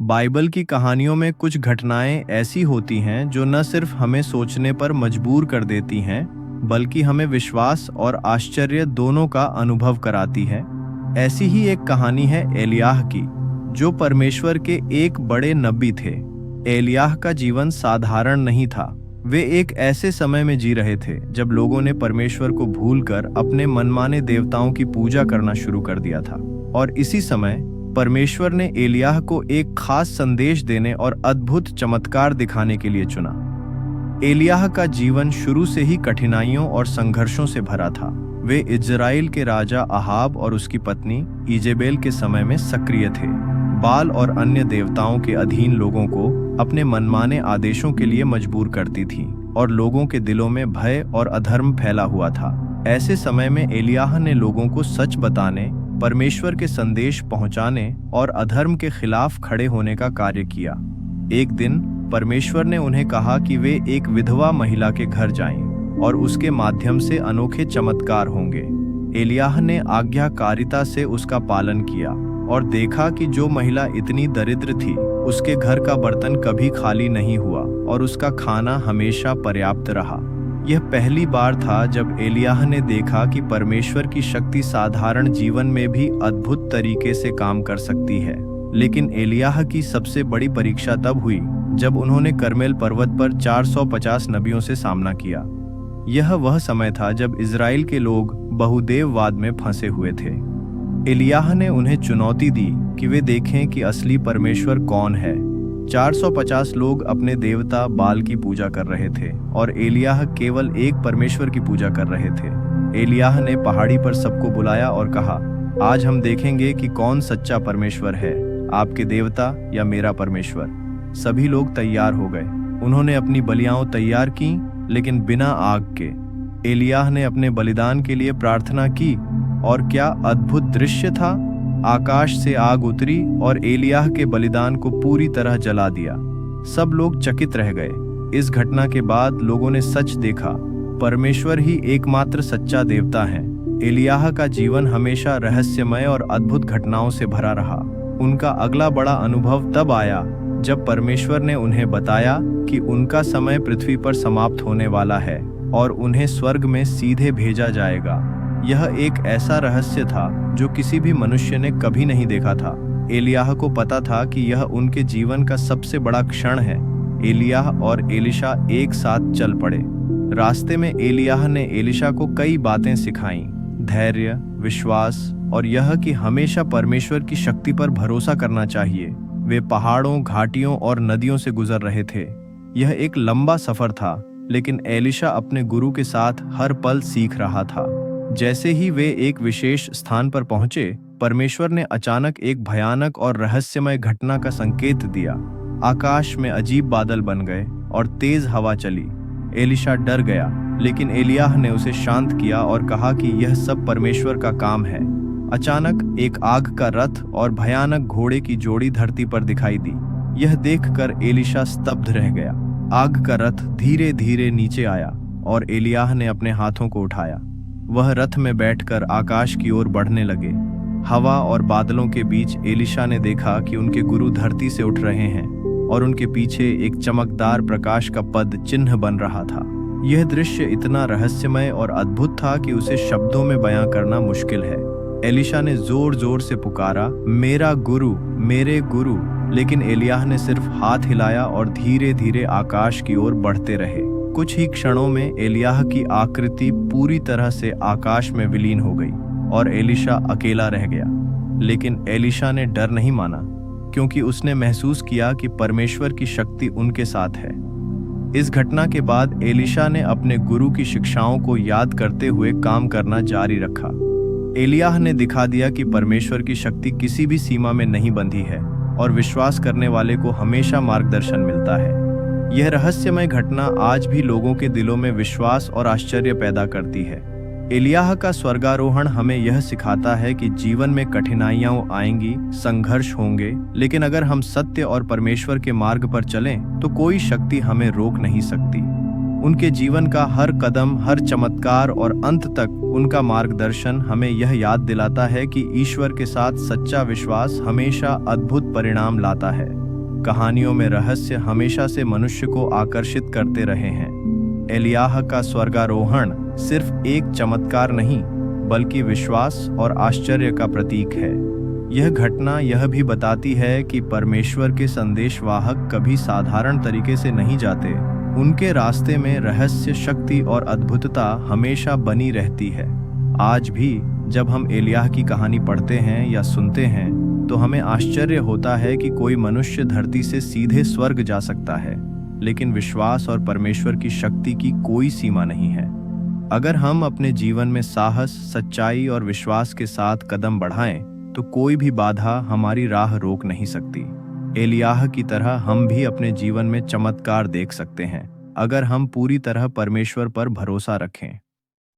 Bible की कहानियों में कुछ घटनाएं ऐसी होती हैं जो न सिर्फ हमें सोचने पर मजबूर कर देती हैं, बल्कि हमें विश्वास और आश्चर्य दोनों का अनुभव कराती हैं। ऐसी ही एक कहानी है एलियाह की, जो परमेश्वर के एक बड़े नबी थे। एलियाह का जीवन साधारण नहीं था। वे एक ऐसे समय में जी रहे थे जब लोगों ने परमेश्वर को भूलकर अपने मनमाने देवताओं की पूजा करना शुरू कर दिया था। और इसी समय परमेश्वर ने एलियाह को एक खास संदेश देने और अद्भुत चमत्कार दिखाने के लिए चुना। एलियाह का जीवन शुरू से ही कठिनाइयों और संघर्षों से भरा था। वे इज़राइल के राजा अहाब और उसकी पत्नी इजेबेल के समय में सक्रिय थे। बाल और अन्य देवताओं के अधीन लोगों को अपने मनमाने आदेशों के लिए मजबूर करती थी और लोगों के दिलों में भय और अधर्म फैला हुआ था। ऐसे समय में एलियाह ने लोगों को सच बताने, परमेश्वर के संदेश पहुंचाने और अधर्म के खिलाफ खड़े होने का कार्य किया। एक दिन परमेश्वर ने उन्हें कहा कि वे एक विधवा महिला के घर जाएं और उसके माध्यम से अनोखे चमत्कार होंगे। एलियाह ने आज्ञाकारिता से उसका पालन किया और देखा कि जो महिला इतनी दरिद्र थी, उसके घर का बर्तन कभी खाली नहीं हुआ और उसका खाना हमेशा पर्याप्त रहा। यह पहली बार था जब एलियाह ने देखा कि परमेश्वर की शक्ति साधारण जीवन में भी अद्भुत तरीके से काम कर सकती है। लेकिन एलियाह की सबसे बड़ी परीक्षा तब हुई जब उन्होंने कर्मेल पर्वत पर 450 नबियों से सामना किया। यह वह समय था जब इज़राइल के लोग बहुदेववाद में फंसे हुए थे। एलियाह ने उन्हें चुनौती दी कि वे देखें कि असली परमेश्वर कौन है। 450 लोग अपने देवता बाल की पूजा कर रहे थे और एलियाह केवल एक परमेश्वर की पूजा कर रहे थे। एलियाह ने पहाड़ी पर सबको बुलाया और कहा, आज हम देखेंगे कि कौन सच्चा परमेश्वर है, आपके देवता या मेरा परमेश्वर। सभी लोग तैयार हो गए। उन्होंने अपनी बलियां तैयार की, लेकिन बिना आग के। एलियाह ने अपने बलिदान के लिए प्रार्थना की और क्या अद्भुत दृश्य था। आकाश से आग उतरी और एलियाह के बलिदान को पूरी तरह जला दिया। सब लोग चकित रह गए। इस घटना के बाद लोगों ने सच देखा, परमेश्वर ही एकमात्र सच्चा देवता है। एलियाह का जीवन हमेशा रहस्यमय और अद्भुत घटनाओं से भरा रहा। उनका अगला बड़ा अनुभव तब आया जब परमेश्वर ने उन्हें बताया कि उनका समय पृथ्वी पर समाप्त होने वाला है और उन्हें स्वर्ग में सीधे भेजा जाएगा। यह एक ऐसा रहस्य था जो किसी भी मनुष्य ने कभी नहीं देखा था। एलियाह को पता था कि यह उनके जीवन का सबसे बड़ा क्षण है। एलियाह और एलिशा एक साथ चल पड़े। रास्ते में एलियाह ने एलिशा को कई बातें सिखाईं, धैर्य, विश्वास और यह कि हमेशा परमेश्वर की शक्ति पर भरोसा करना चाहिए। वे पहाड़ों, घाटियों और नदियों से गुजर रहे थे। यह एक लंबा सफर था, लेकिन एलिशा अपने गुरु के साथ हर पल सीख रहा था। जैसे ही वे एक विशेष स्थान पर पहुंचे, परमेश्वर ने अचानक एक भयानक और रहस्यमय घटना का संकेत दिया। आकाश में अजीब बादल बन गए और तेज हवा चली। एलिशा डर गया, लेकिन एलियाह ने उसे शांत किया और कहा कि यह सब परमेश्वर का काम है। अचानक एक आग का रथ और भयानक घोड़े की जोड़ी धरती पर दिखाई दी। यह देखकर एलिशा स्तब्ध रह गया। आग का रथ धीरे धीरे नीचे आया और एलियाह ने अपने हाथों को उठाया। वह रथ में बैठकर आकाश की ओर बढ़ने लगे। हवा और बादलों के बीच एलिशा ने देखा कि उनके गुरु धरती से उठ रहे हैं और उनके पीछे एक चमकदार प्रकाश का पद चिन्ह बन रहा था। यह दृश्य इतना रहस्यमय और अद्भुत था कि उसे शब्दों में बयां करना मुश्किल है। एलिशा ने जोर जोर से पुकारा, मेरा गुरु, मेरे गुरु, लेकिन एलियाह ने सिर्फ हाथ हिलाया और धीरे धीरे आकाश की ओर बढ़ते रहे। कुछ ही क्षणों में एलियाह की आकृति पूरी तरह से आकाश में विलीन हो गई और एलिशा अकेला रह गया। लेकिन एलिशा ने डर नहीं माना, क्योंकि उसने महसूस किया कि परमेश्वर की शक्ति उनके साथ है। इस घटना के बाद एलिशा ने अपने गुरु की शिक्षाओं को याद करते हुए काम करना जारी रखा। एलियाह ने दिखा दिया कि परमेश्वर की शक्ति किसी भी सीमा में नहीं बंधी है और विश्वास करने वाले को हमेशा मार्गदर्शन मिलता है। यह रहस्यमय घटना आज भी लोगों के दिलों में विश्वास और आश्चर्य पैदा करती है। एलियाह का स्वर्गारोहण हमें यह सिखाता है कि जीवन में कठिनाइयां आएंगी, संघर्ष होंगे, लेकिन अगर हम सत्य और परमेश्वर के मार्ग पर चलें तो कोई शक्ति हमें रोक नहीं सकती। उनके जीवन का हर कदम, हर चमत्कार और अंत तक उनका मार्गदर्शन हमें यह याद दिलाता है कि ईश्वर के साथ सच्चा विश्वास हमेशा अद्भुत परिणाम लाता है। कहानियों में रहस्य हमेशा से मनुष्य को आकर्षित करते रहे हैं। एलियाह का स्वर्गारोहण सिर्फ एक चमत्कार नहीं, बल्कि विश्वास और आश्चर्य का प्रतीक है। यह घटना यह भी बताती है कि परमेश्वर के संदेशवाहक कभी साधारण तरीके से नहीं जाते। उनके रास्ते में रहस्य, शक्ति और अद्भुतता हमेशा बनी रहती है। आज भी जब हम एलियाह की कहानी पढ़ते हैं या सुनते हैं तो हमें आश्चर्य होता है कि कोई मनुष्य धरती से सीधे स्वर्ग जा सकता है, लेकिन विश्वास और परमेश्वर की शक्ति की कोई सीमा नहीं है। अगर हम अपने जीवन में साहस, सच्चाई और विश्वास के साथ कदम बढ़ाएं तो कोई भी बाधा हमारी राह रोक नहीं सकती। एलियाह की तरह हम भी अपने जीवन में चमत्कार देख सकते हैं, अगर हम पूरी तरह परमेश्वर पर भरोसा रखें।